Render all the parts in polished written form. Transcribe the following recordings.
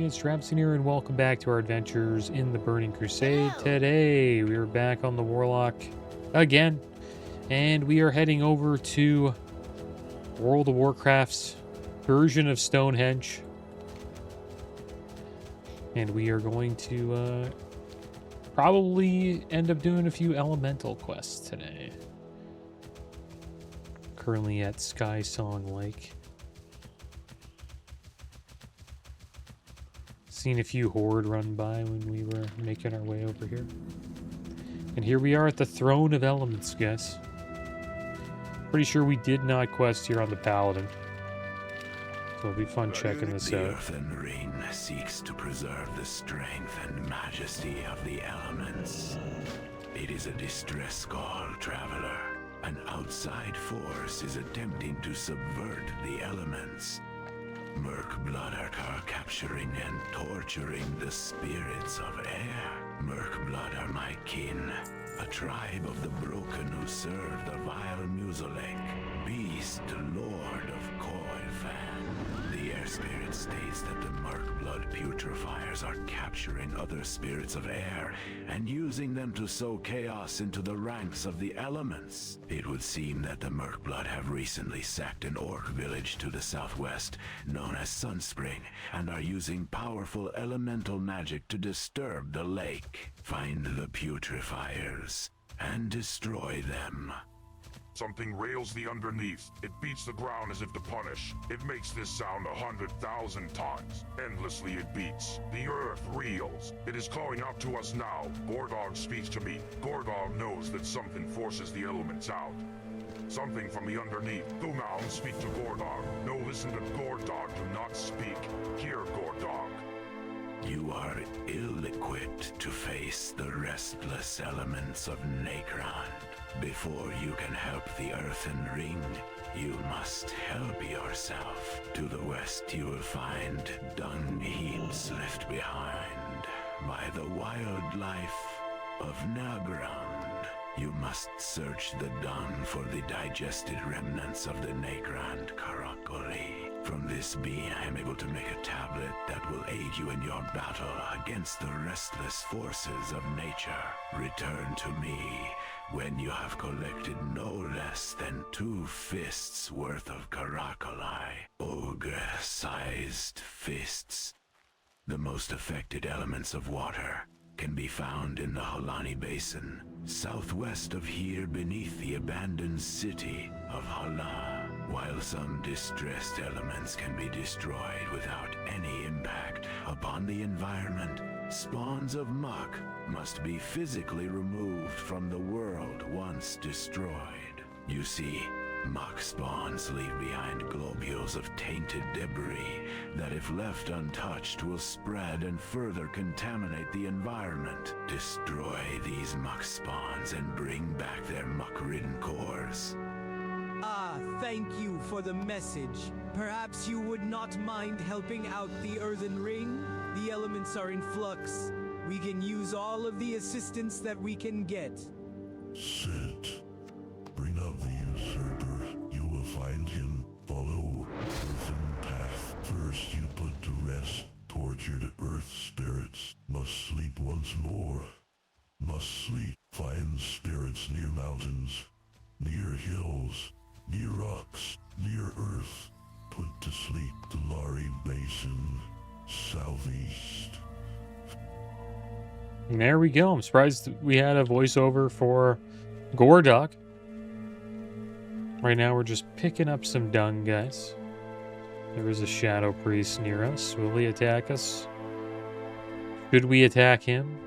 it's Traviseen here, and welcome back to our adventures in the Burning Crusade. Today, we are back on the Warlock again, and we are heading over to World of Warcraft's version of Stonehenge. And we are going to probably end up doing a few elemental quests today. Currently at Sky Song Lake. Seen a few horde run by when we were making our way over here. And here we are at the Throne of Elements, guys. Pretty sure we did not quest here on the Paladin. So it'll be fun checking this The out. earthen ring seeks to preserve the strength and majesty of the elements. It is a distress call, traveler. An outside force is attempting to subvert the elements. Murk-blood are capturing and torturing the spirits of air. Murk-blood are my kin, a tribe of the broken who serve the vile Muselek, beast lord of Koilfan. The air spirit states that the Murk-blood putrefiers are capturing other spirits of air and using them to sow chaos into the ranks of the elements. It would seem that the Murk-blood have recently sacked an orc village to the southwest, known as Sunspring, and are using powerful elemental magic to disturb the lake. Find the putrefiers and destroy them. Something rails the underneath. It beats the ground as if to punish. It makes this sound 100,000 times. Endlessly it beats. The earth reels. It is calling out to us now. Gordog speaks to me. Gordog knows that something forces the elements out. Something from the underneath. Go now and speak to Gordog. No, listen to Gordog. Do not speak. Hear Gordog. You are ill-equipped to face the restless elements of Nakrand. Before you can help the earthen ring, you must help yourself. To the west you will find dung heaps left behind by the wildlife of Nagrand. You must search the dung for the digested remnants of the Nagrand Karakoli. From this bean, I am able to make a tablet that will aid you in your battle against the restless forces of nature. Return to me when you have collected no less than 2 fists worth of Karakoli, ogre-sized fists. The most affected elements of water can be found in the Halani Basin, southwest of here beneath the abandoned city of Hala. While some distressed elements can be destroyed without any impact upon the environment, spawns of muck must be physically removed from the world once destroyed. You see, muck spawns leave behind globules of tainted debris that, if left untouched, will spread and further contaminate the environment. Destroy these muck spawns and bring back their muck-ridden cores. Ah, thank you for the message. Perhaps you would not mind helping out the earthen ring? The elements are in flux. We can use all of the assistance that we can get. Sit. Bring up the usurper. You will find him. Follow earthen path. First you put to rest tortured earth spirits. Must sleep once more. Must sleep. Find spirits near mountains, near hills, near rocks, near earth. Put to sleep the Lari Basin, southeast. And there we go. I'm surprised we had a voiceover for Gordog. Right now we're just picking up some dung, guys. There is a Shadow Priest near us. Will he attack us? Should we attack him?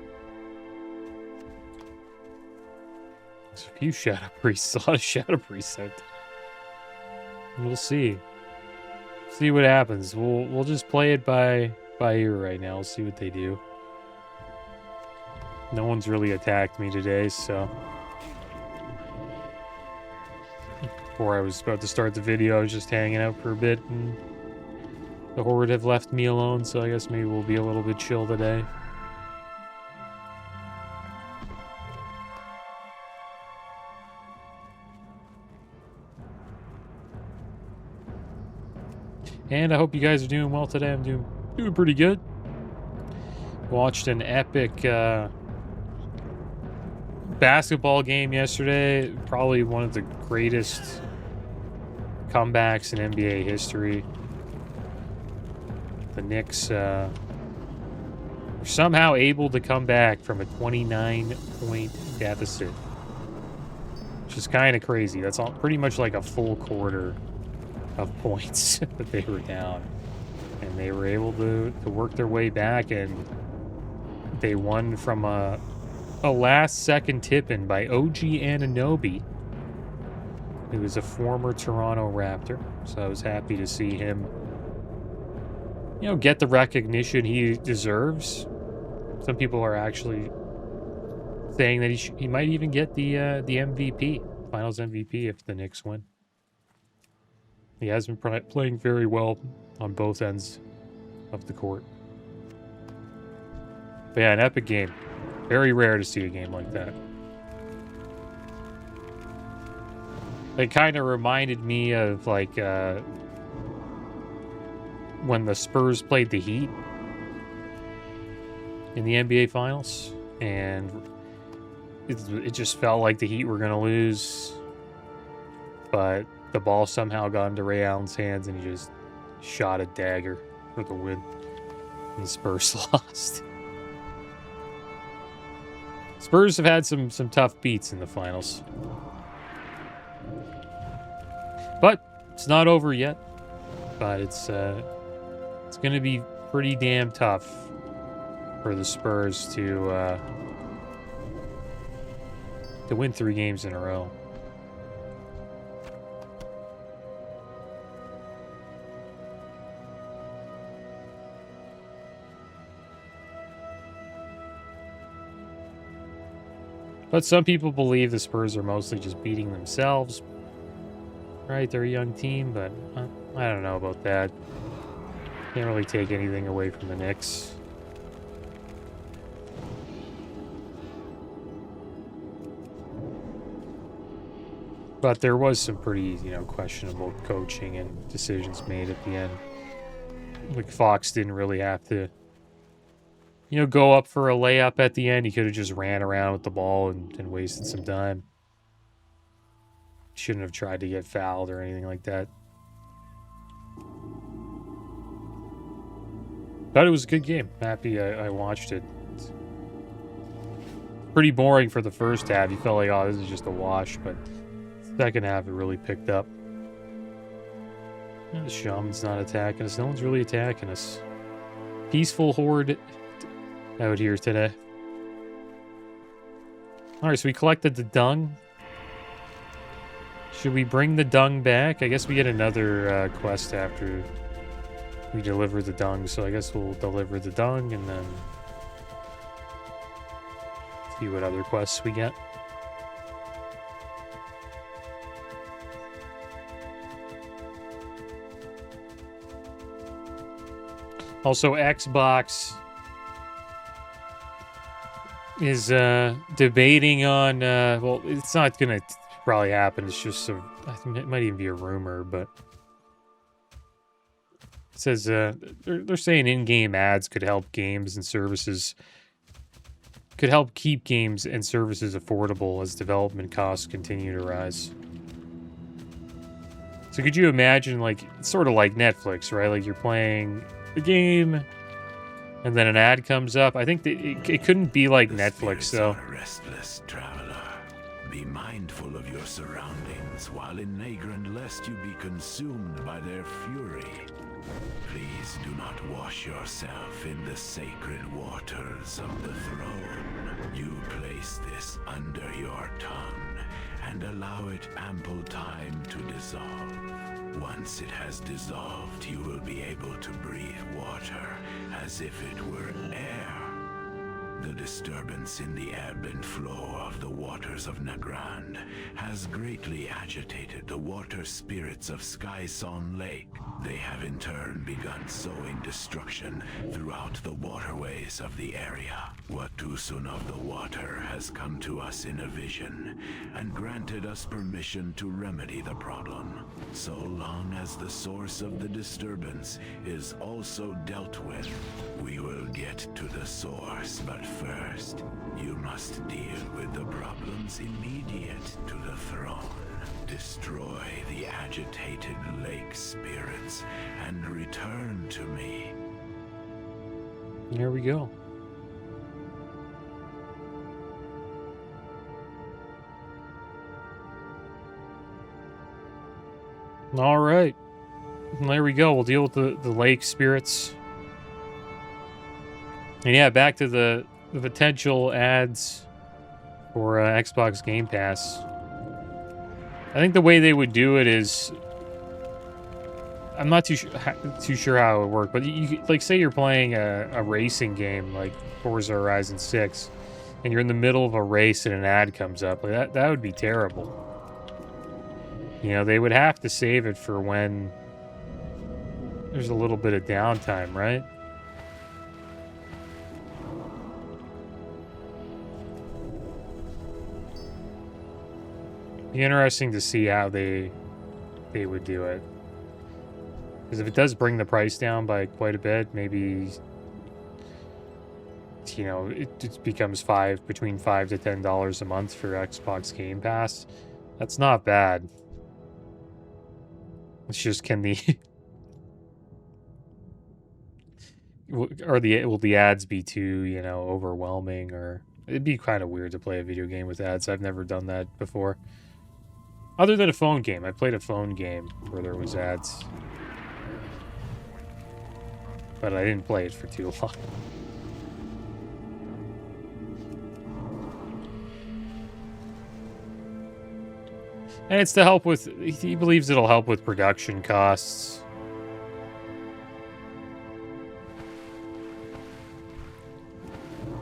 There's a few Shadow Priests. A lot of Shadow Priests out there. We'll see. See what happens. We'll just play it by ear right now. We'll see what they do. No one's really attacked me today, so... Before I was about to start the video, I was just hanging out for a bit, and the Horde have left me alone, so I guess maybe we'll be a little bit chill today. And I hope you guys are doing well today. I'm doing pretty good. Watched an epic basketball game yesterday. Probably one of the greatest comebacks in NBA history. The Knicks were somehow able to come back from a 29-point deficit, which is kind of crazy. That's all, pretty much like a full quarter of points that they were down. And they were able to work their way back, and they won from a last-second tip-in by OG Anunoby, who is a former Toronto Raptor. So I was happy to see him, you know, get the recognition he deserves. Some people are actually saying that he might even get the MVP, Finals MVP, if the Knicks win. He has been playing very well on both ends of the court. But yeah, an epic game. Very rare to see a game like that. It kind of reminded me of like when the Spurs played the Heat in the NBA Finals, and it just felt like the Heat were going to lose, but the ball somehow got into Ray Allen's hands, and he just shot a dagger for the win, and the Spurs lost. Spurs have had some tough beats in the finals, but it's not over yet. But it's going to be pretty damn tough for the Spurs to win 3 games in a row. But some people believe the Spurs are mostly just beating themselves. Right, they're a young team, but I don't know about that. Can't really take anything away from the Knicks. But there was some pretty, questionable coaching and decisions made at the end. Like Fox didn't really have to, go up for a layup at the end. He could have just ran around with the ball and wasted some time. Shouldn't have tried to get fouled or anything like that. But it was a good game. Happy I watched it. It's pretty boring for the first half. You felt like, oh, this is just a wash. But second half, it really picked up. The shaman's not attacking us. No one's really attacking us. Peaceful horde out here today. Alright, so we collected the dung. Should we bring the dung back? I guess we get another quest after we deliver the dung. So I guess we'll deliver the dung and then see what other quests we get. Also, Xbox is debating on, well, it's not going to probably happen. It's just I think it might even be a rumor, but it says they're saying in-game ads could help games and services, could help keep games and services affordable as development costs continue to rise. So could you imagine, like, sort of like Netflix, right? Like you're playing the game, and then an ad comes up. I think that it couldn't be like Netflix, though. Restless traveler, be mindful of your surroundings while in Nagrand, lest you be consumed by their fury. Please do not wash yourself in the sacred waters of the throne. You place this under your tongue and allow it ample time to dissolve. Once it has dissolved, you will be able to breathe water as if it were air. The disturbance in the ebb and flow of the waters of Nagrand has greatly agitated the water spirits of Skyson Lake. They have in turn begun sowing destruction throughout the waterways of the area. Watusun of the Water has come to us in a vision and granted us permission to remedy the problem, so long as the source of the disturbance is also dealt with. We will get to the source, but first, you must deal with the problems immediate to the throne. Destroy the agitated lake spirits and return to me. Here we go. All right. There we go. We'll deal with the lake spirits. And yeah, back to the potential ads for Xbox Game Pass. I think the way they would do it is, I'm not too sure how it would work, but you like, say you're playing a racing game like Forza Horizon 6, and you're in the middle of a race and an ad comes up. Like that would be terrible. You know, they would have to save it for when there's a little bit of downtime, right? Be interesting to see how they would do it. Because if it does bring the price down by quite a bit, maybe, you know, it becomes between $5 to $10 a month for Xbox Game Pass. That's not bad. It's just, can the will the ads be too, you know, overwhelming? Or it'd be kind of weird to play a video game with ads. I've never done that before. Other than a phone game. I played a phone game where there was ads. But I didn't play it for too long. And it's to help with, he believes it'll help with production costs.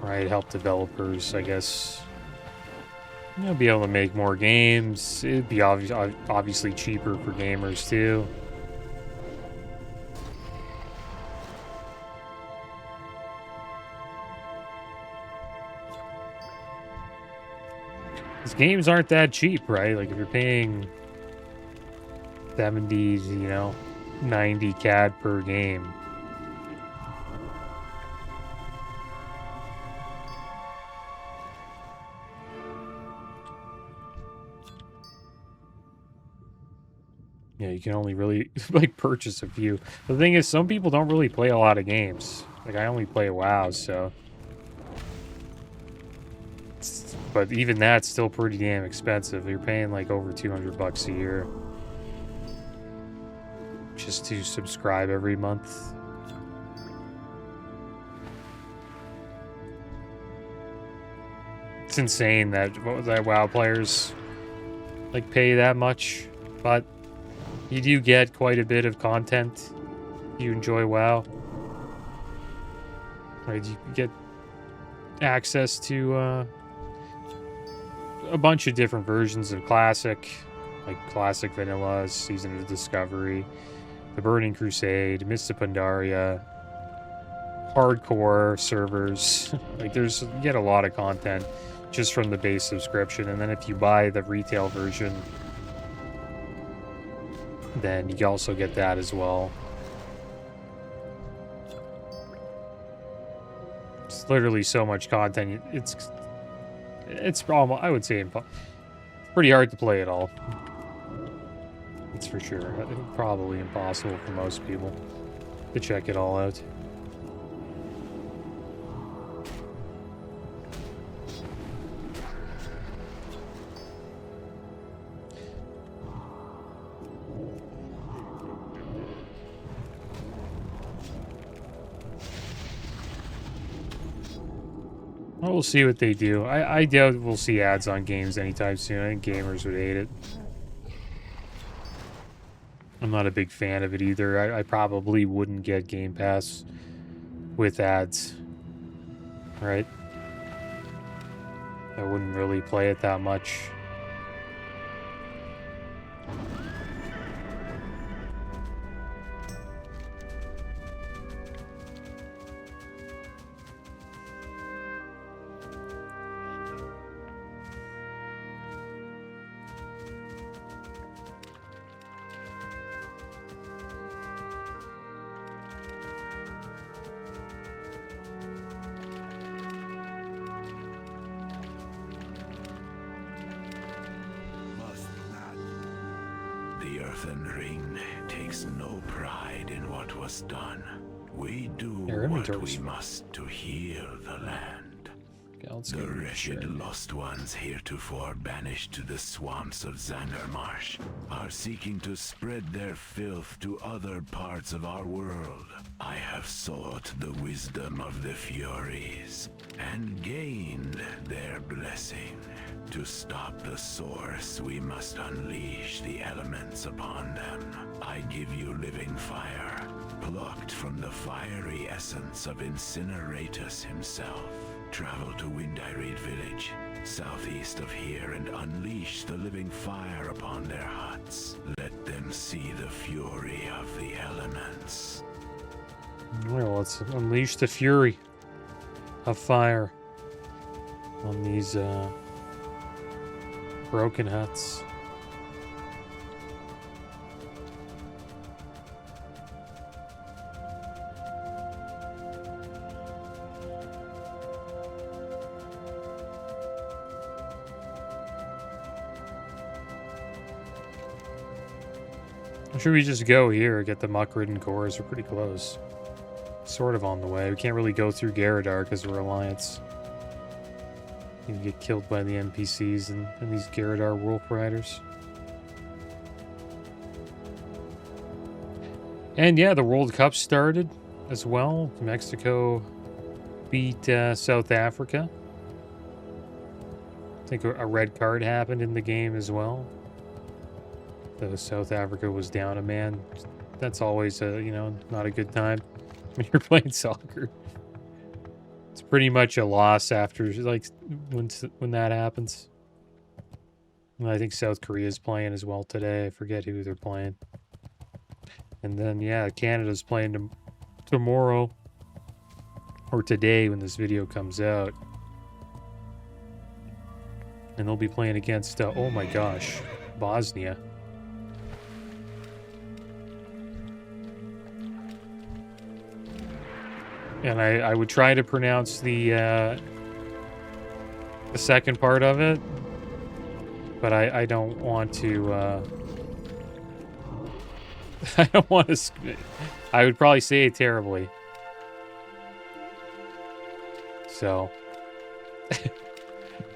Right, help developers, I guess. You'll be able to make more games. It'd be obviously cheaper for gamers too. These games aren't that cheap, right? Like if you're paying 70, you know, 90 CAD per game. Yeah, you can only really like purchase a few. The thing is, some people don't really play a lot of games. Like I only play WoW, so. But even that's still pretty damn expensive. You're paying like over $200 a year just to subscribe every month. It's insane that WoW players like pay that much, but you do get quite a bit of content. You enjoy WoW, right? You get access to a bunch of different versions of Classic, like Classic Vanilla, Season of Discovery, the Burning Crusade, Mists of Pandaria, hardcore servers. Like you get a lot of content just from the base subscription, and then if you buy the retail version, then you also get that as well. It's literally so much content. It's almost, I would say, pretty hard to play it all. That's for sure. Probably impossible for most people to check it all out. Well, we'll see what they do. I doubt we'll see ads on games anytime soon. I think gamers would hate it. I'm not a big fan of it either. I probably wouldn't get Game Pass with ads. Right? I wouldn't really play it that much. earthen ring takes no pride in what was done. We do Their what inventory's we must to heal the land. Okay, let's The go to the wretched shed. lost ones heretofore banished to the swamps of Xandermarsh are seeking to spread their filth to other parts of our world. I have sought the wisdom of the Furies and gained their blessing. To stop the source, we must unleash the elements upon them. I give you living fire, plucked from the fiery essence of Incineratus himself. Travel to Windirate Village, southeast of here, and unleash the living fire upon their huts. Let them see the fury of the elements. Well, let's unleash the fury of fire on these broken huts. Should we just go here, get the muck-ridden cores? We're pretty close. Sort of on the way. We can't really go through Garadar because we're Alliance. You can get killed by the NPCs and these Garadar wolf riders. And yeah, the World Cup started as well. Mexico beat South Africa. I think a red card happened in the game as well. Though South Africa was down a man. That's always not a good time when you're playing soccer. It's pretty much a loss after when that happens. And I think South Korea's playing as well today. I forget who they're playing. And then yeah, Canada's playing tomorrow or today when this video comes out. And they'll be playing against oh my gosh, Bosnia. And I would try to pronounce the second part of it, but I don't want to. I don't want to. I would probably say it terribly. So,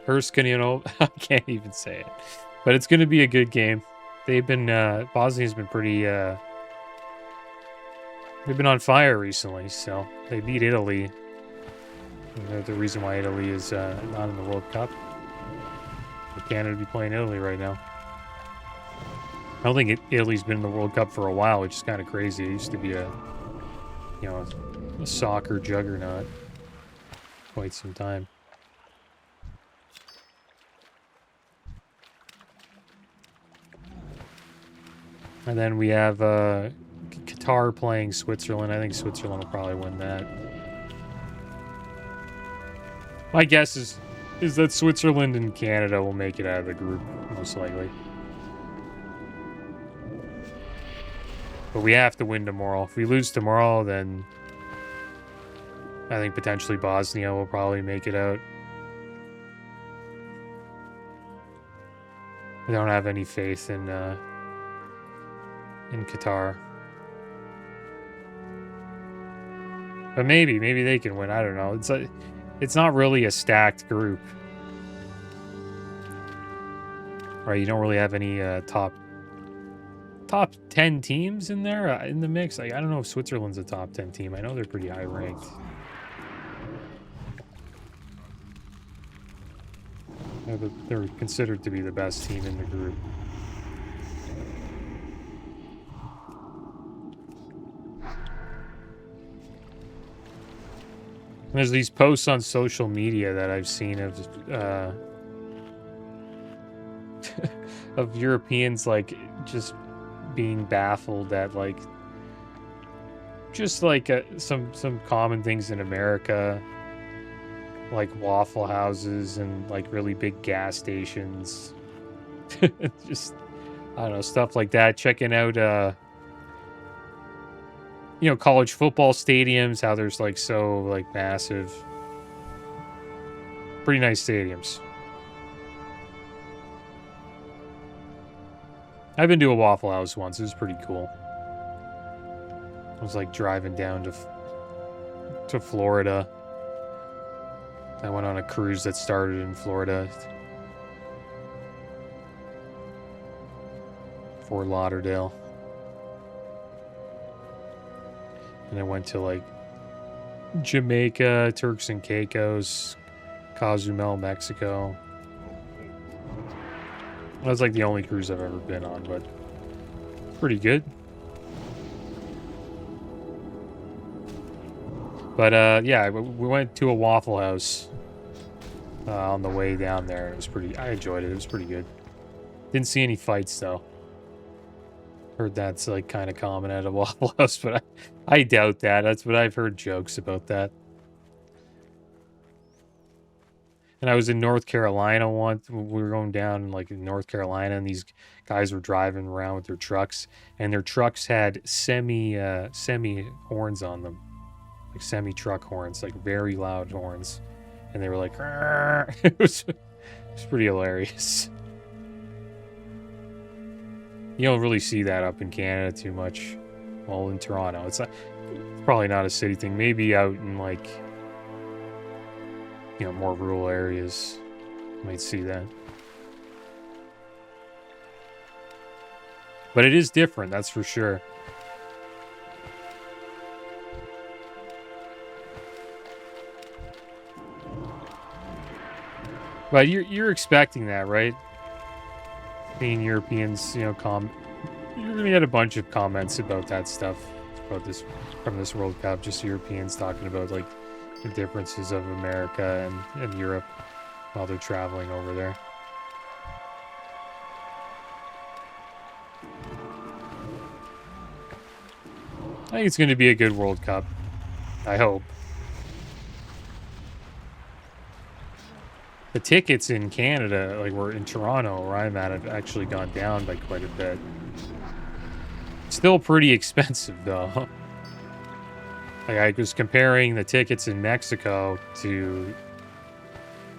Herskanino, I can't even say it, but it's going to be a good game. They've been Bosnia's been pretty. They've been on fire recently, so they beat Italy. And they're the reason why Italy is not in the World Cup. But Canada would be playing Italy right now. I don't think Italy's been in the World Cup for a while, which is kind of crazy. It used to be a soccer juggernaut quite some time. And then we have Qatar playing Switzerland. I think Switzerland will probably win that. My guess is that Switzerland and Canada will make it out of the group, most likely. But we have to win tomorrow. If we lose tomorrow, then I think potentially Bosnia will probably make it out. I don't have any faith in Qatar. But maybe they can win. I don't know. It's not really a stacked group. Right, you don't really have any top 10 teams in there in the mix. Like, I don't know if Switzerland's a top 10 team. I know they're pretty high ranked. They're considered to be the best team in the group. There's these posts on social media that I've seen of Europeans like just being baffled at like some common things in America, like Waffle Houses and like really big gas stations. Just I don't know, stuff like that. Checking out college football stadiums, how there's like so like massive, pretty nice stadiums. I've been to a Waffle House once. It was pretty cool. It was like driving down to Florida. I went on a cruise that started in Florida. Fort Lauderdale. And I went to like Jamaica, Turks and Caicos, Cozumel, Mexico. That was like the only cruise I've ever been on, but pretty good. But yeah, we went to a Waffle House on the way down there. It was pretty. I enjoyed it. It was pretty good. Didn't see any fights though. Heard that's like kind of common at a Waffle House, but I doubt that. That's what I've heard jokes about that. And I was in North Carolina once. We were going down like in North Carolina, and these guys were driving around with their trucks, and their trucks had semi horns on them, like semi truck horns, like very loud horns, and they were like, it was pretty hilarious. You don't really see that up in Canada too much. Well, in Toronto, it's probably not a city thing. Maybe out in like, you know, more rural areas, you might see that. But it is different, that's for sure. But you're expecting that, right? Seeing Europeans, you know, you're gonna get a bunch of comments about that stuff, about this from this World Cup. Just Europeans talking about like the differences of America and Europe while they're traveling over there. I think it's going to be a good World Cup. I hope. The tickets in Canada, like we're in Toronto, where I'm at, have actually gone down by quite a bit. Still pretty expensive, though. Like I was comparing the tickets in Mexico to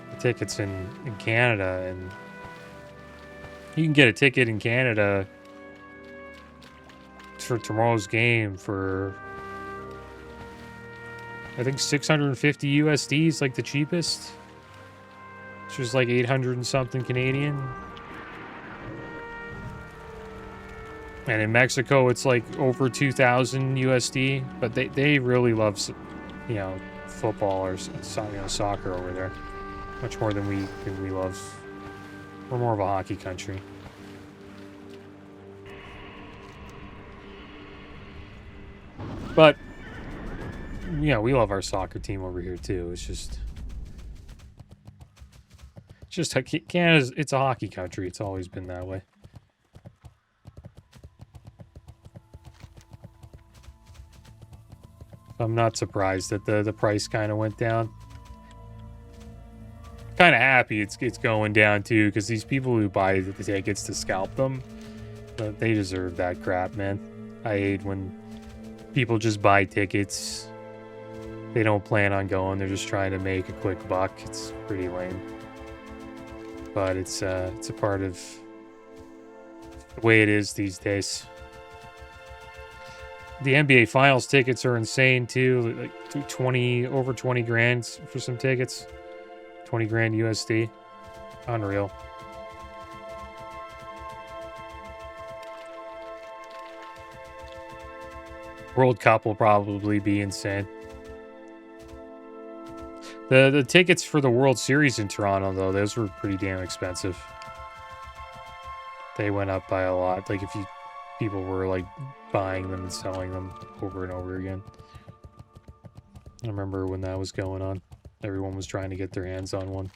the tickets in Canada, and you can get a ticket in Canada for tomorrow's game for, I think, 650 USD is like the cheapest. Which was like 800 and something Canadian. And in Mexico, it's like over 2,000 USD. But they really love, you know, football or soccer over there, much more than we love. We're more of a hockey country. But yeah, we love our soccer team over here too. It's just Canada's, it's a hockey country. It's always been that way. I'm not surprised that the price kind of went down. Kind of happy it's going down too, because these people who buy the tickets to scalp them, they deserve that crap, man. I hate when people just buy tickets. They don't plan on going. They're just trying to make a quick buck. It's pretty lame. But it's a part of the way it is these days. The NBA Finals tickets are insane too. Like over 20 grand for some tickets. 20 grand USD. Unreal. World Cup will probably be insane. The tickets for the World Series in Toronto, though, those were pretty damn expensive. They went up by a lot. Like, people were, like, buying them and selling them over and over again. I remember when that was going on. Everyone was trying to get their hands on one.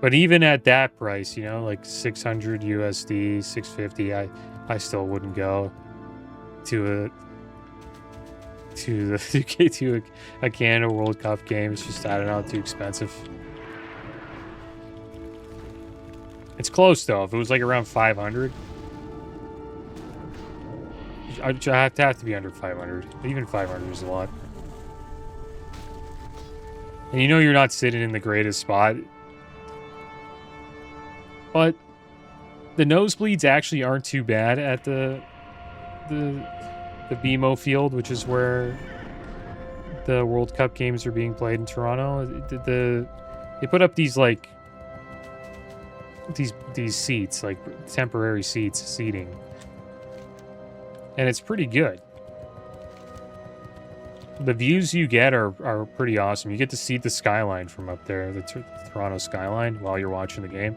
But even at that price, you know, like 600 USD, 650, I still wouldn't go to a Canada World Cup game. It's just, I don't know, too expensive. It's close though. If it was like around 500, I'd have to be under 500. Even 500 is a lot. And you know you're not sitting in the greatest spot. But the nosebleeds actually aren't too bad at the BMO field, which is where the World Cup games are being played in Toronto. They put up these like these seats, like temporary seating. And it's pretty good. The views you get are pretty awesome. You get to see the skyline from up there, the Toronto skyline, while you're watching the game.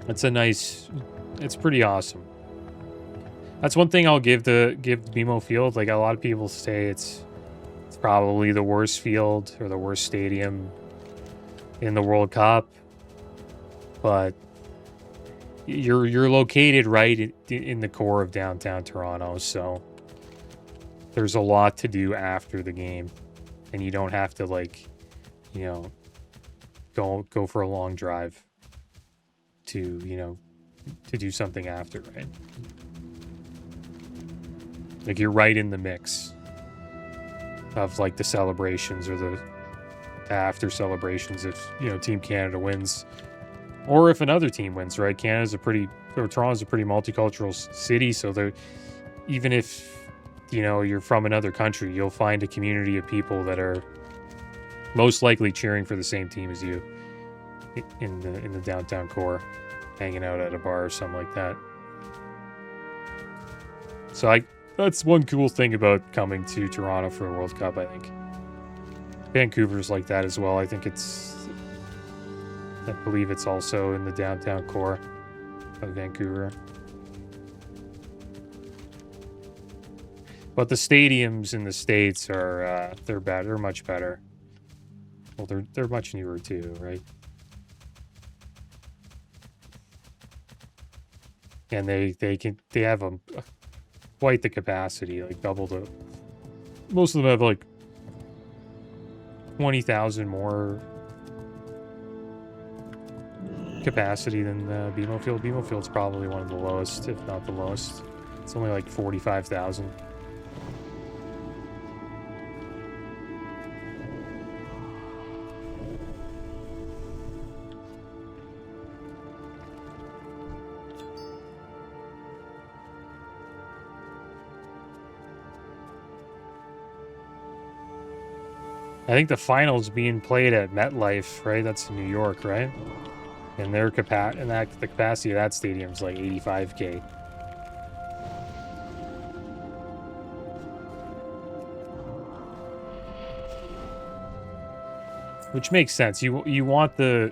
It's pretty awesome. That's one thing I'll give BMO Field. Like, a lot of people say it's probably the worst field or the worst stadium in the World Cup. But you're located right in the core of downtown Toronto, so there's a lot to do after the game, and you don't have to, like, you know, go for a long drive to, you know, to do something after, right? Like, you're right in the mix of, like, the celebrations or the after celebrations if, you know, Team Canada wins, or if another team wins, right? Toronto's a pretty multicultural city, so they're, even if, you know, you're from another country, you'll find a community of people that are most likely cheering for the same team as you in the downtown core, hanging out at a bar or something like that. So that's one cool thing about coming to Toronto for a World Cup, I think. Vancouver's like that as well. I believe it's also in the downtown core of Vancouver. But the stadiums in the States are they're better. They're much better. Well, they're much newer too, right? And they have quite the capacity, like double the. Most of them have like 20,000 more capacity than BMO Field. BMO Field's probably one of the lowest, if not the lowest. It's only like 45,000. I think the final's being played at MetLife, right? That's in New York, right? And the capacity of that stadium's like 85K. Which makes sense. You want they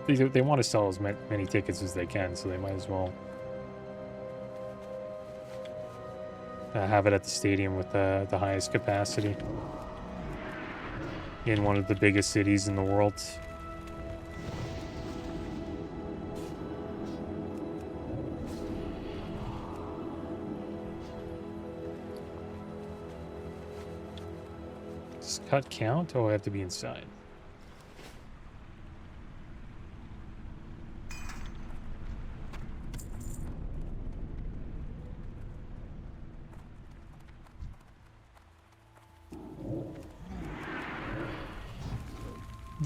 want to sell as many tickets as they can, so they might as well have it at the stadium with the highest capacity in one of the biggest cities in the world. Does cut count? Oh, I have to be inside.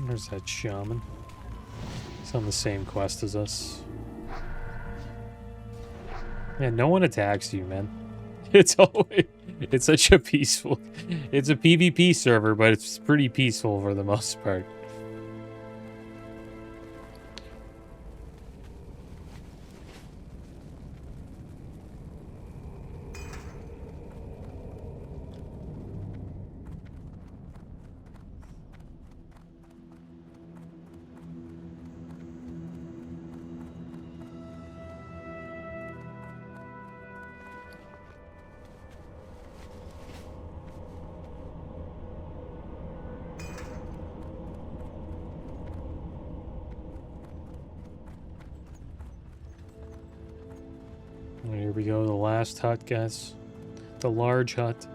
There's that shaman. He's on the same quest as us. Man, no one attacks you, man. It's such a peaceful. It's a PvP server, but it's pretty peaceful for the most part. Here we go, the last hut, guys. The large hut.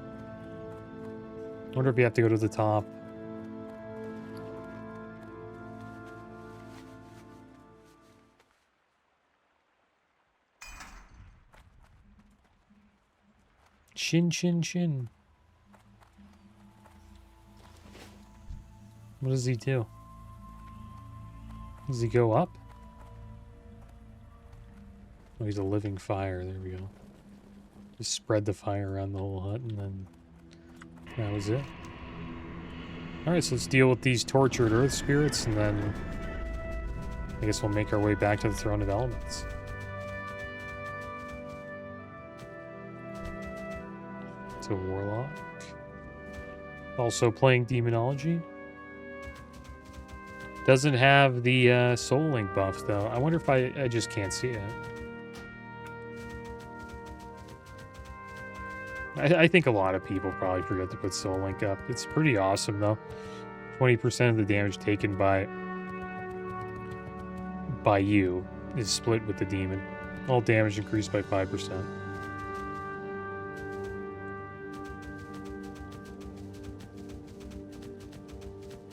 Wonder if you have to go to the top. Chin, chin, chin. What does he do? Does he go up? Oh, he's a living fire. There we go. Just spread the fire around the whole hut, and then that was it. Alright, so let's deal with these tortured earth spirits, and then I guess we'll make our way back to the Throne of Elements. It's a Warlock. Also playing Demonology. Doesn't have the Soul Link buff, though. I wonder if I just can't see it. I think a lot of people probably forget to put Soul Link up. It's pretty awesome, though. 20% of the damage taken by you is split with the demon. All damage increased by 5%.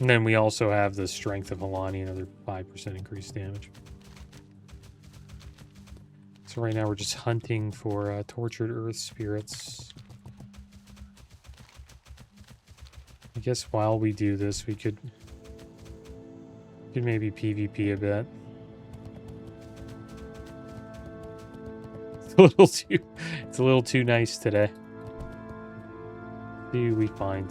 And then we also have the Strength of Halani, another 5% increased damage. So right now we're just hunting for tortured earth spirits. I guess while we do this, we could maybe PvP a bit. It's a little too nice today. See who we find.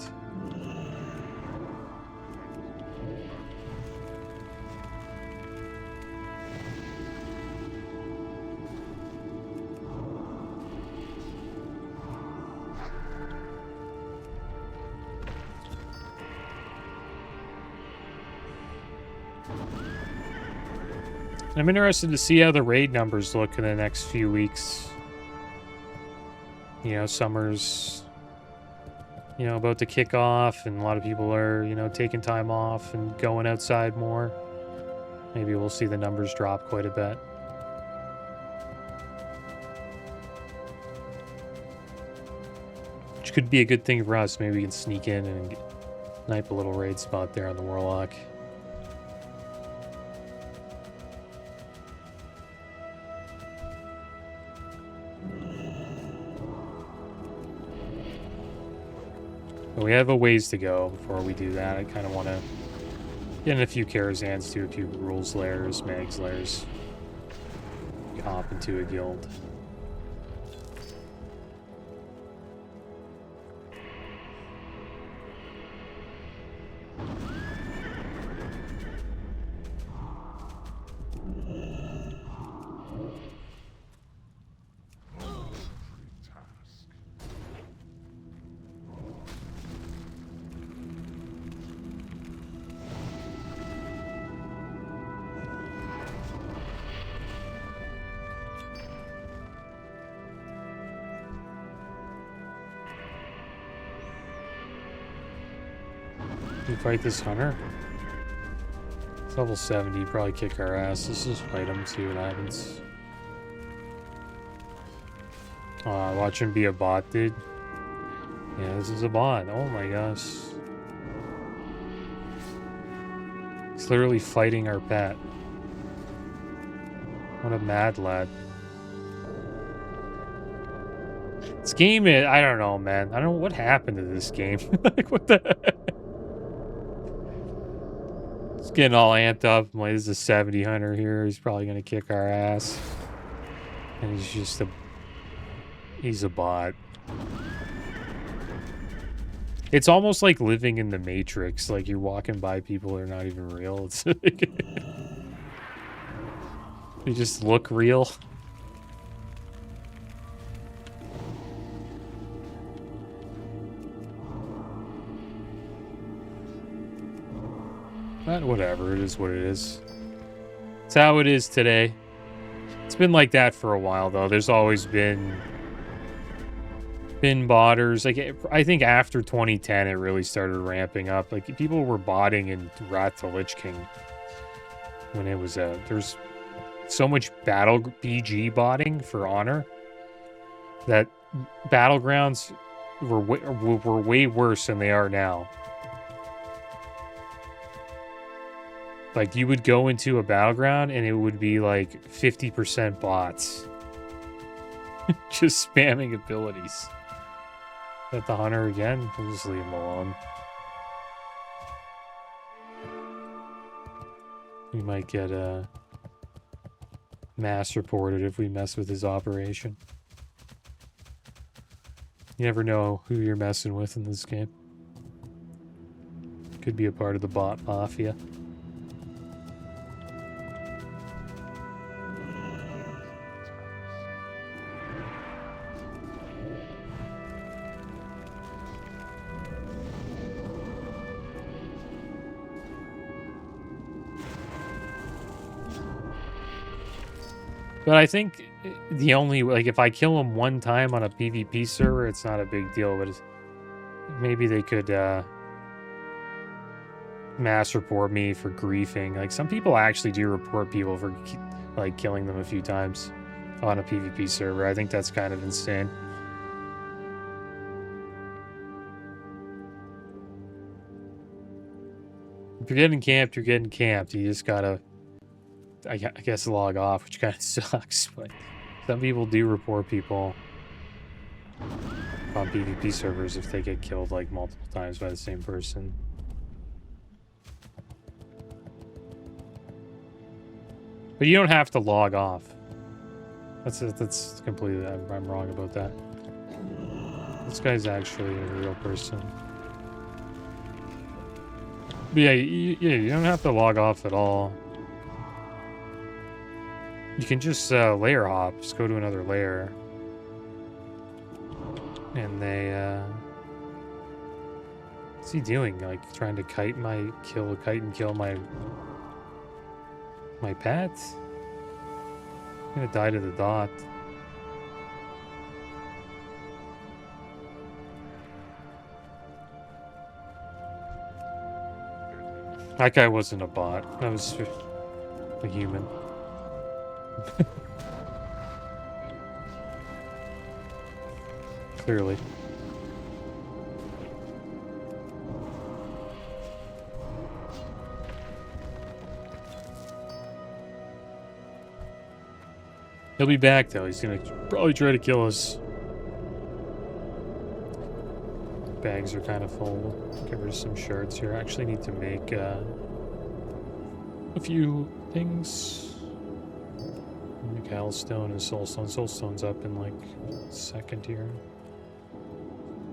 I'm interested to see how the raid numbers look in the next few weeks. You know, summer's, about to kick off, and a lot of people are, taking time off and going outside more. Maybe we'll see the numbers drop quite a bit. Which could be a good thing for us. Maybe we can sneak in and snipe a little raid spot there on the Warlock. But we have a ways to go before we do that. I kind of want to get in a few Karazhans, do a few Rules Layers, Mags Layers. Hop into a guild. You fight this hunter? It's level 70, probably kick our ass. Let's just fight him, see what happens. Watch him be a bot, dude. Yeah, this is a bot. Oh my gosh. He's literally fighting our pet. What a mad lad. This game is, I don't know, man. I don't know what happened to this game. Like, what the heck? It's getting all amped up. I'm like, this is a 70 hunter here. He's probably going to kick our ass. And he's just he's a bot. It's almost like living in the Matrix. Like, you're walking by people who are not even real. It's like they just look real. But whatever, it is what it is. It's how it is today. It's been like that for a while, though. There's always been botters. Like, I think after 2010, it really started ramping up. Like, people were botting in Wrath to Lich King when it was there's so much battle BG botting for Honor that Battlegrounds were way worse than they are now. Like, you would go into a battleground and it would be like 50% bots. Just spamming abilities. Is that the hunter again? We'll just leave him alone. We might get mass reported if we mess with his operation. You never know who you're messing with in this game. Could be a part of the bot mafia. But I think the only, like, if I kill him one time on a PvP server, it's not a big deal, but maybe they could mass report me for griefing. Like, some people actually do report people for, like, killing them a few times on a PvP server. I think that's kind of insane. If you're getting camped, you're getting camped. You just gotta, I guess, log off, which kind of sucks, but some people do report people on PvP servers if they get killed like multiple times by the same person. But you don't have to log off. That's completely, I'm wrong about that. This guy's actually a real person. But yeah, you don't have to log off at all. You can just layer hop, just go to another layer. And they, what's he doing? Like, trying to kite and kill my pet? I'm gonna die to the dot. That guy wasn't a bot. That was a human. Clearly. He'll be back though. He's gonna probably try to kill us. Bags are kind of full. Get rid of some shards here. I actually need to make a few things. Make Hellstone and Soulstone. Soulstone's up in like a second here.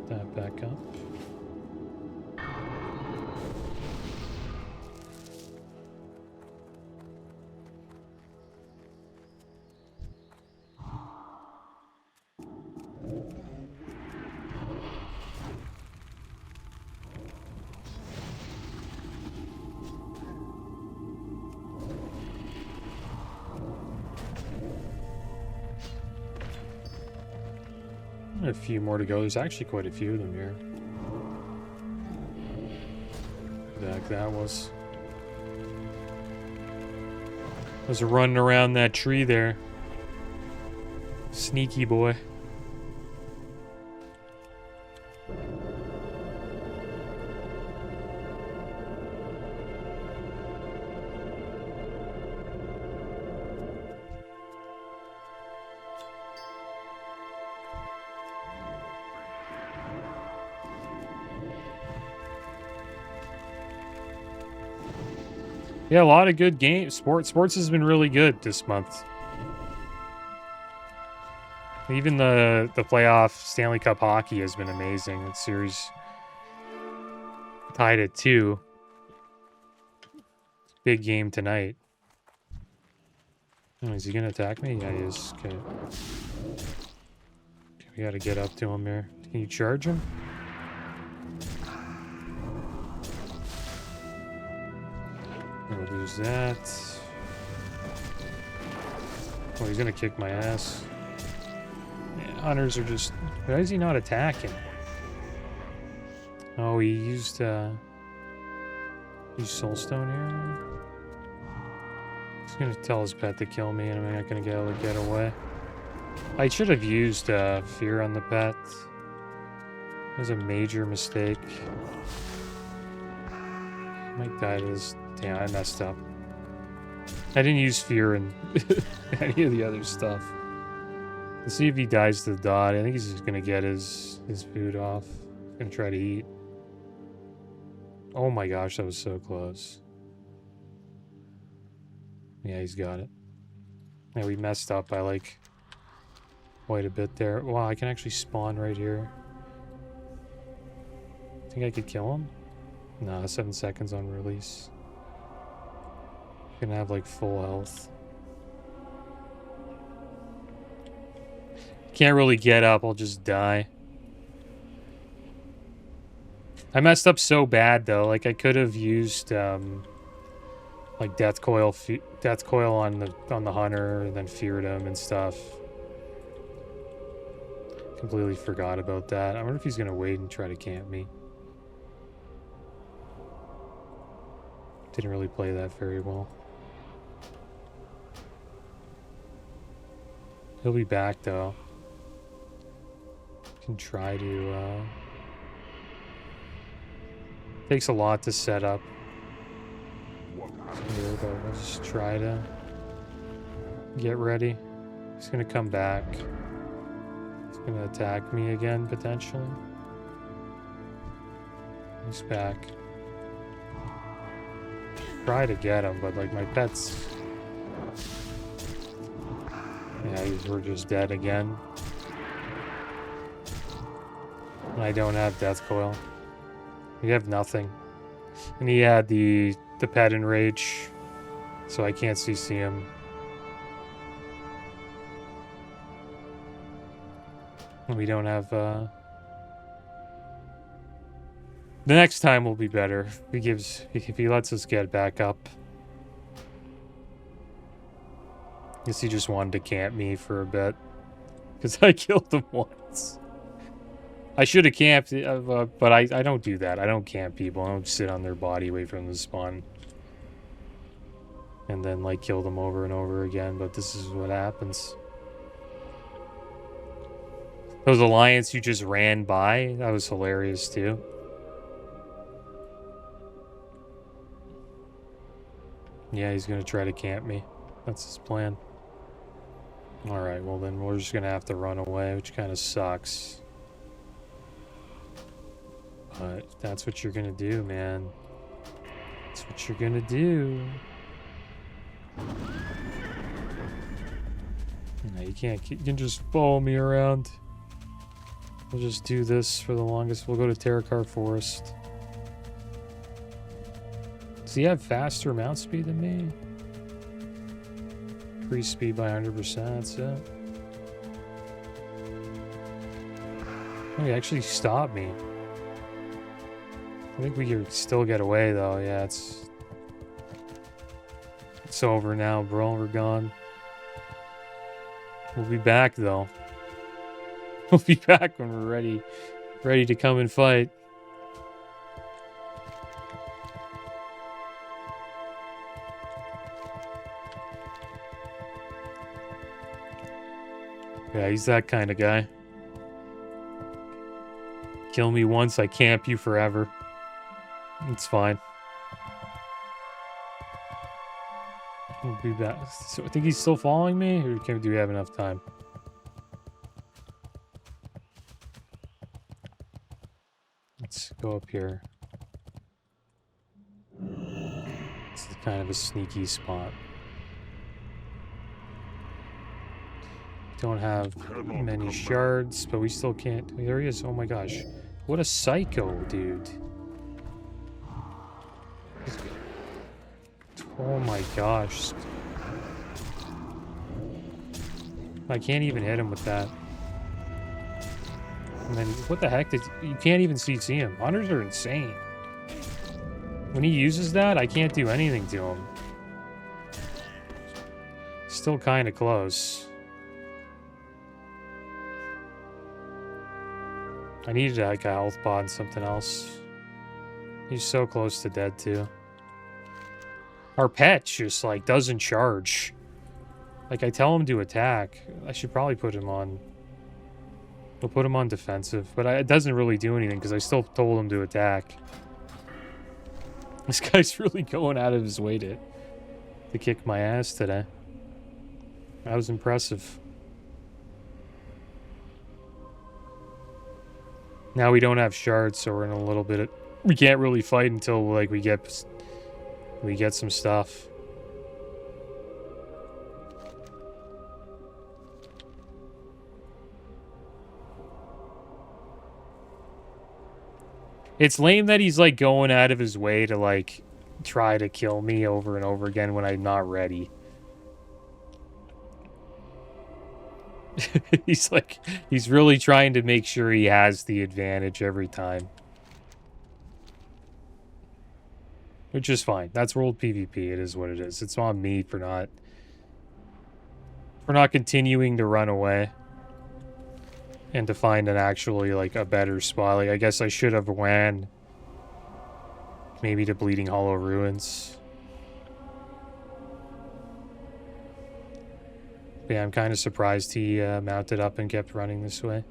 That back up. A few more to go. There's actually quite a few of them here. That was running around that tree there. Sneaky boy. Yeah, a lot of good games. Sports has been really good this month. Even the playoff Stanley Cup hockey has been amazing. The series tied at 2. Big game tonight. Oh, is he gonna attack me? Yeah, he is. Okay. We gotta get up to him here. Can you charge him? We'll lose that. Oh, he's gonna kick my ass. Yeah, hunters are just... Why is he not attacking? Oh, he used Soulstone here. He's gonna tell his pet to kill me, and I'm not gonna be able to get away. I should have used Fear on the pet. That was a major mistake. I might die to this. Damn, I messed up. I didn't use Fear in any of the other stuff. Let's see if he dies to the dot. I think he's just gonna get his food off. He's gonna try to eat. Oh my gosh, that was so close. Yeah, he's got it. Yeah, we messed up by like quite a bit there. Wow, I can actually spawn right here. Think I could kill him? No, 7 seconds on release. Gonna have like full health. Can't really get up, I'll just die. I messed up so bad though, like I could have used like death coil on the hunter and then feared him and stuff. Completely forgot about that. I wonder if he's gonna wait and try to camp me. Didn't really play that very well. He'll be back though. Can try to takes a lot to set up here, but we'll just try to get ready. He's gonna come back. He's gonna attack me again potentially. He's back. Try to get him, but like my pets. Yeah, we're just dead again. And I don't have death coil. We have nothing. And he had the pet enrage, so I can't CC him. And we don't have the next time will be better. If he lets us get back up. Guess he just wanted to camp me for a bit. Because I killed him once. I should have camped, but I don't do that. I don't camp people. I don't sit on their body, wait for them to spawn. And then, like, kill them over and over again. But this is what happens. Those alliance you just ran by, that was hilarious, too. Yeah, he's going to try to camp me. That's his plan. Alright, well then we're just going to have to run away, which kind of sucks. But that's what you're gonna do, man. That's what you're gonna do. No, you can't. You can just follow me around. We'll just do this for the longest. We'll go to Terracar Forest. Does he have faster mount speed than me? Increase speed by 100%. That's it. Oh, he actually stopped me. I think we can still get away though. Yeah, it's over now, bro. We're gone. We'll be back though. We'll be back when we're ready to come and fight. Yeah, he's that kind of guy. Kill me once, I camp you forever. It's fine. We'll be back. So I think he's still following me, or do we have enough time? Let's go up here. This is kind of a sneaky spot. Don't have many shards, but we still can't. There he is. Oh my gosh. What a psycho, dude. Oh my gosh. I can't even hit him with that. And then, what the heck? You can't even CC him. Hunters are insane. When he uses that, I can't do anything to him. Still kind of close. I needed like a health pod and something else. He's so close to dead too. Our pet just like doesn't charge. Like I tell him to attack. I should probably put him on. We'll put him on defensive, but it doesn't really do anything because I still told him to attack. This guy's really going out of his way to kick my ass today. That was impressive. Now we don't have shards, so we're in a little bit of... We can't really fight until like we get some stuff. It's lame that he's like going out of his way to like try to kill me over and over again when I'm not ready. He's really trying to make sure he has the advantage every time. Which is fine. That's world PvP. It is what it is. It's on me for not continuing to run away. And to find an actually, like, a better spot. Like, I guess I should have ran maybe to Bleeding Hollow Ruins. But yeah, I'm kind of surprised he mounted up and kept running this way.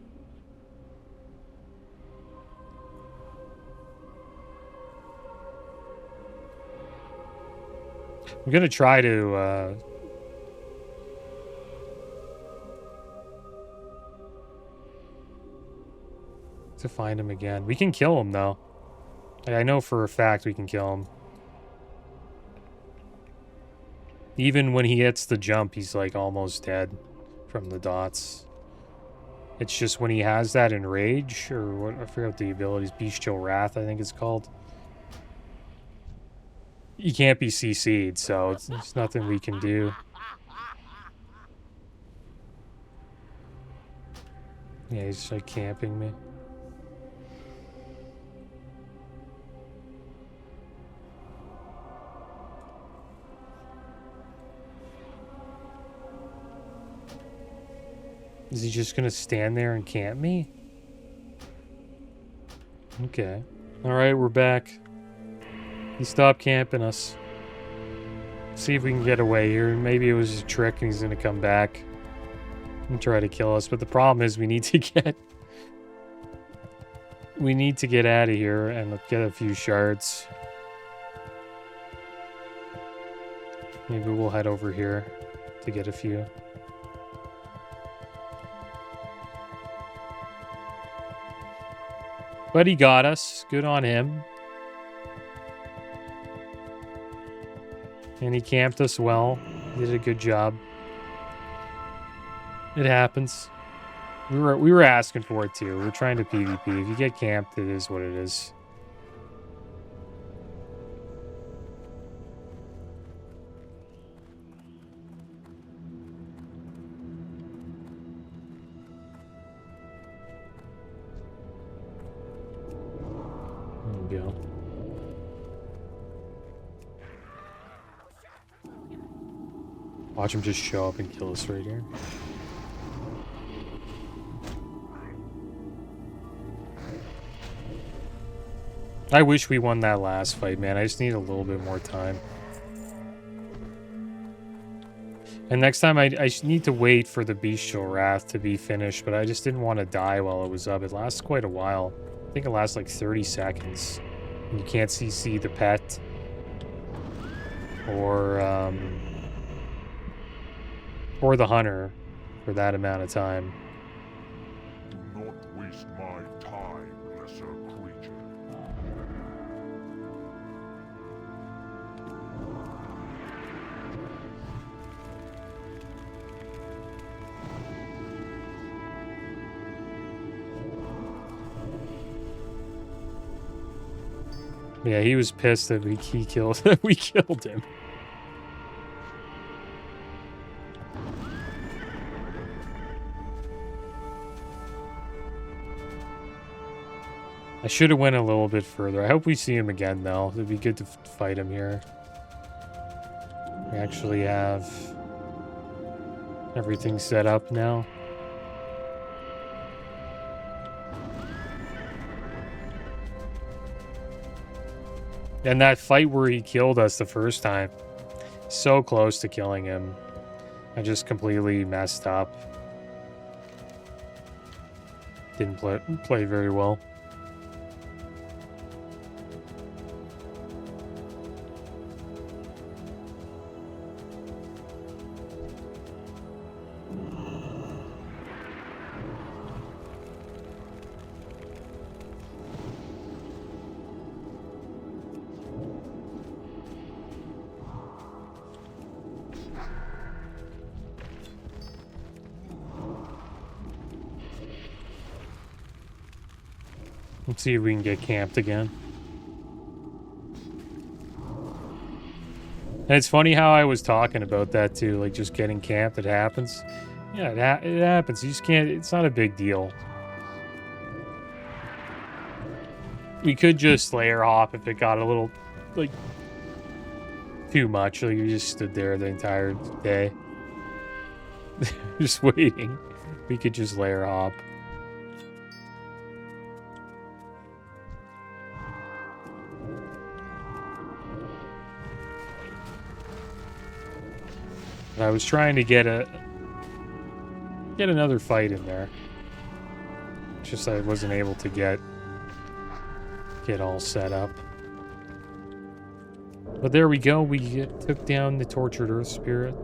I'm going to try to find him again. We can kill him, though. I know for a fact we can kill him. Even when he hits the jump, he's, like, almost dead from the dots. It's just when he has that Enrage, or what, I forget what the abilities, Bestial Wrath, I think it's called. He can't be CC'd, so it's nothing we can do. Yeah, he's, like, camping me. Is he just gonna stand there and camp me? Okay. Alright, we're back. He stopped camping us. See if we can get away here. Maybe it was just a trick and he's gonna come back and try to kill us. But the problem is we need to get out of here and get a few shards. Maybe we'll head over here to get a few. But he got us. Good on him. And he camped us well. He did a good job. It happens. We were asking for it too. We're trying to PvP. If you get camped, it is what it is. There we go. Watch him just show up and kill us right here. I wish we won that last fight, man. I just need a little bit more time. And next time I need to wait for the Bestial Wrath to be finished, but I just didn't want to die while it was up. It lasts quite a while. I think it lasts like 30 seconds. And you can't CC the pet. Or the hunter for that amount of time. Do not waste my time, lesser creature. Yeah, he was pissed that we killed him. I should have went a little bit further. I hope we see him again, though. It'd be good to fight him here. We actually have everything set up now. And that fight where he killed us the first time, so close to killing him. I just completely messed up. Didn't play very well. Let's see if we can get camped again. And it's funny how I was talking about that too, like just getting camped. It happens. Yeah, it happens. You just can't. It's not a big deal. We could just Slayer hop if it got a little, like, too much. Like, we just stood there the entire day. Just waiting. We could just Slayer hop. But I was trying to get another fight in there. Just I wasn't able to get all set up. But there we go. We took down the tortured Earth Spirit.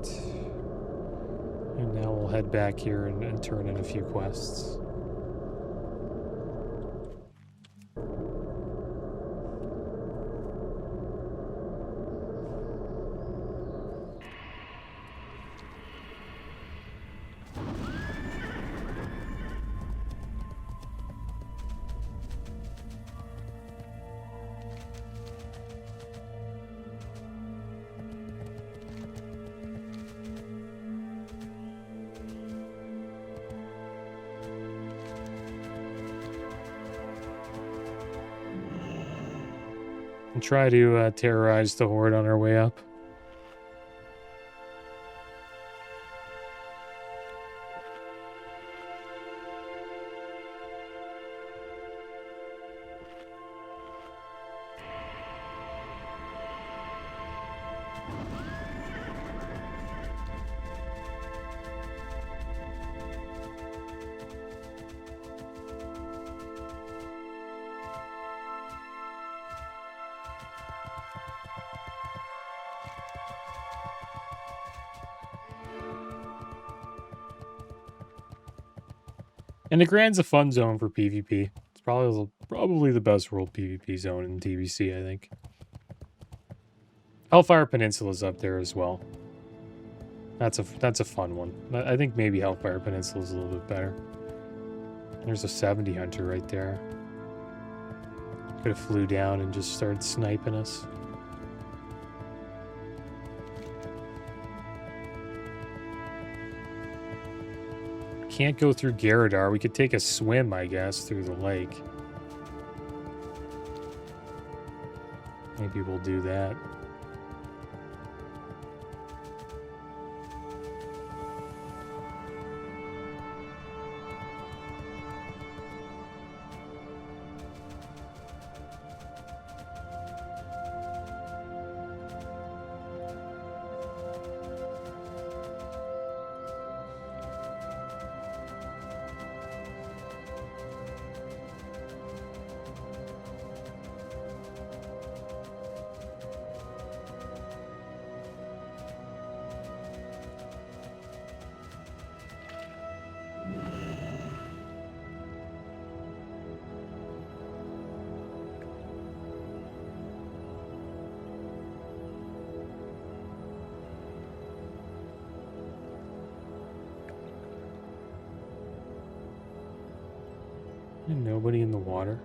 And now we'll head back here and turn in a few quests. And try to terrorize the Horde on our way up. And the Grand's a fun zone for PvP. It's probably the best world PvP zone in TBC, I think. Hellfire Peninsula's up there as well. That's a fun one. I think maybe Hellfire Peninsula's a little bit better. There's a 70 hunter right there. Could have flew down and just started sniping us. Can't go through Garadar. We could take a swim, I guess, through the lake. Maybe we'll do that. And nobody in the water.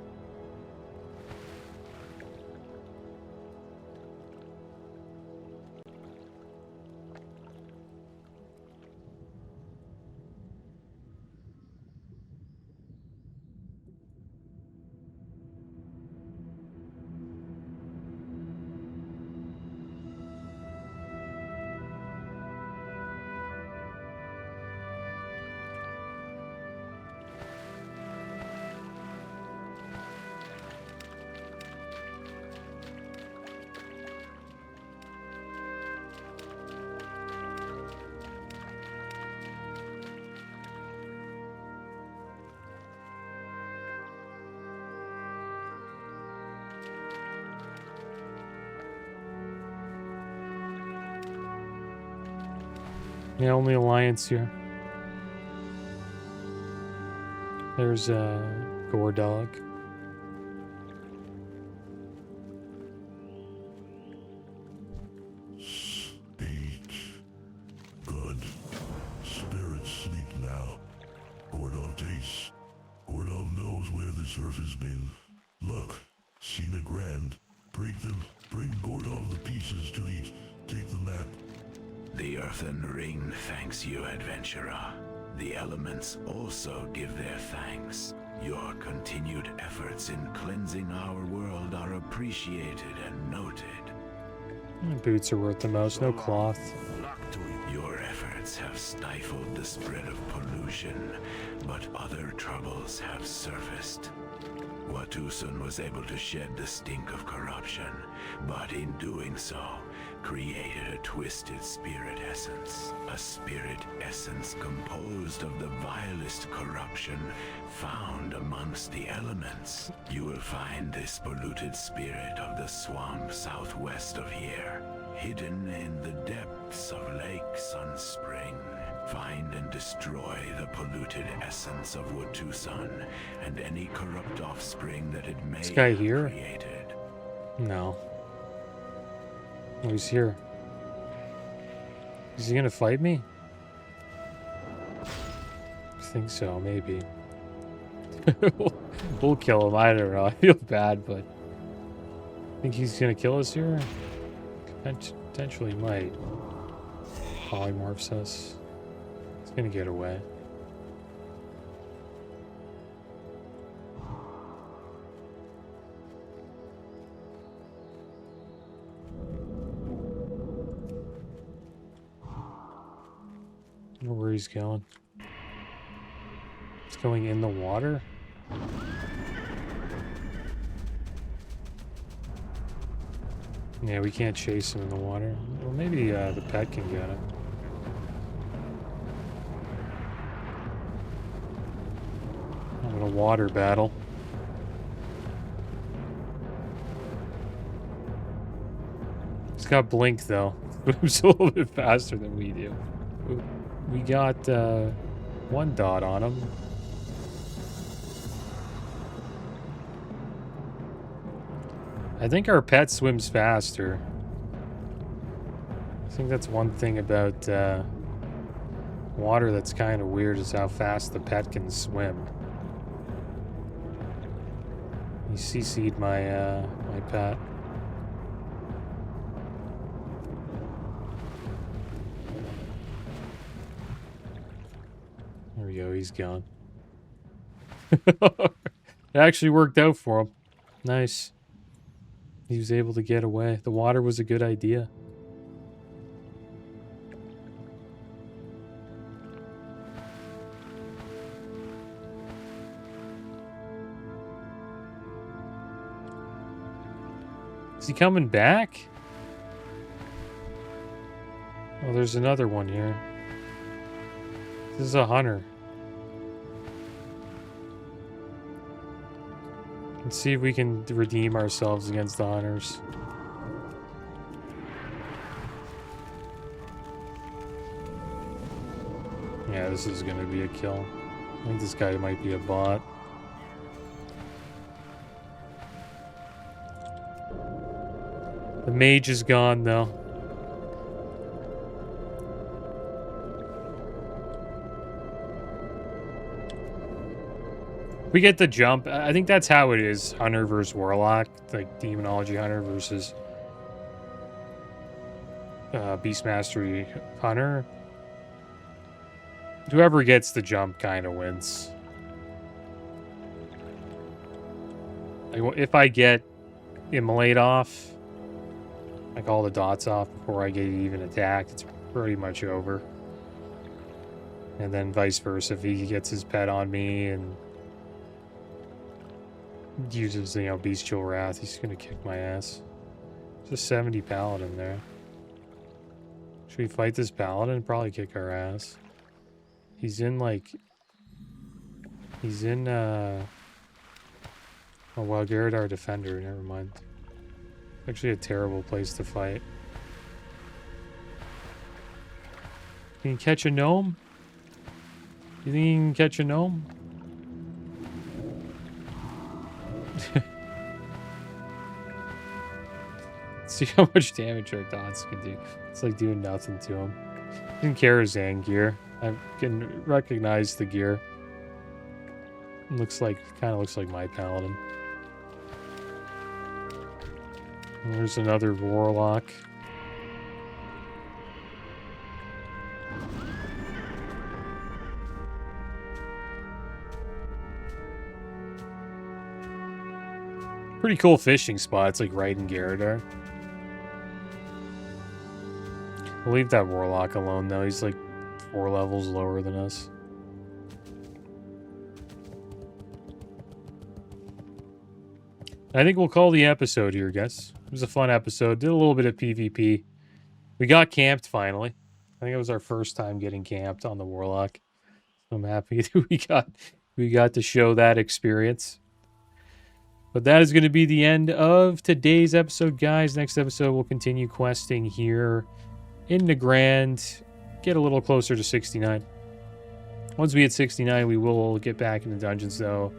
Yeah, only alliance here. There's Gore Dog. State. Good. Spirits sleep now. Gordon tastes. Gordon knows where this earth has been. Look, seen a grand. Break them. Bring board all the pieces to eat. Take the map. The earthen ring thanks you, adventurer. The elements also give their thanks. Your continued efforts in cleansing our world are appreciated and noted. Boots are worth the most, no cloth. Your efforts have stifled the spread of pollution, but other troubles have surfaced. Watusun was able to shed the stink of corruption, but in doing so, created a twisted spirit essence. A spirit essence composed of the vilest corruption found amongst the elements. You will find this polluted spirit of the swamp southwest of here, hidden in the depths of Lake Sunspring. Find and destroy the polluted essence of Watusun and any corrupt offspring that it may This guy have here? created. No. Oh, he's here. Is he gonna fight me? I think so, maybe. We'll kill him, I don't know. I feel bad, but... Think he's gonna kill us here? Potentially might. Polymorphs us. He's gonna get away. I don't know where he's going. It's going in the water? Yeah, we can't chase him in the water. Well, maybe the pet can get him. Having a water battle. He's got blink though. Moves a little bit faster than we do. We got 1 dot on him. I think our pet swims faster. I think that's one thing about water that's kind of weird, is how fast the pet can swim. He CC'd my my pet. There we go, he's gone. It actually worked out for him. Nice. He was able to get away. The water was a good idea. Is he coming back? Oh, there's another one here. This is a hunter. Let's see if we can redeem ourselves against the hunters. Yeah, this is gonna be a kill. I think this guy might be a bot. The mage is gone though. We get the jump. I think that's how it is. Hunter versus Warlock. Like Demonology Hunter versus Beast Mastery Hunter. Whoever gets the jump kind of wins. Like, if I get Immolate off, like all the dots off before I get even attacked, it's pretty much over. And then vice versa. If he gets his pet on me and uses, you know, Bestial Wrath, he's gonna kick my ass. There's a 70 paladin there. Should we fight this paladin? Probably kick our ass. He's in like... He's in oh well, Garrett our defender, never mind. Actually a terrible place to fight. Can you catch a gnome? You think you can catch a gnome? See how much damage our dots can do. It's like doing nothing to him. In Karazhan gear. I can recognize the gear. Looks like, kind of looks like my paladin. There's another Warlock. Pretty cool fishing spot. It's like right in Garradar. We'll leave that Warlock alone, though. He's like 4 levels lower than us. I think we'll call the episode here, guys. It was a fun episode. Did a little bit of PvP. We got camped finally. I think it was our first time getting camped on the Warlock. So I'm happy we got to show that experience. But that is going to be the end of today's episode, guys. Next episode, we'll continue questing here in the Grand. Get a little closer to 69. Once we hit 69, we will get back into dungeons, though.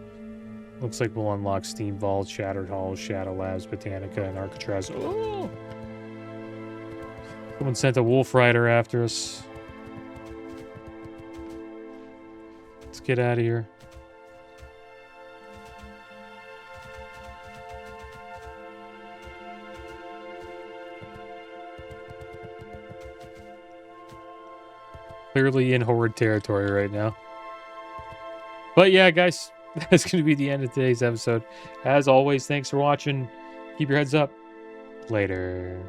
Looks like we'll unlock Steam Vault, Shattered Halls, Shadow Labs, Botanica, and Alcatraz. Oh! Someone sent a Wolf Rider after us. Let's get out of here. Clearly in horde territory right now. But yeah, guys, that's going to be the end of today's episode. As always, thanks for watching. Keep your heads up. Later.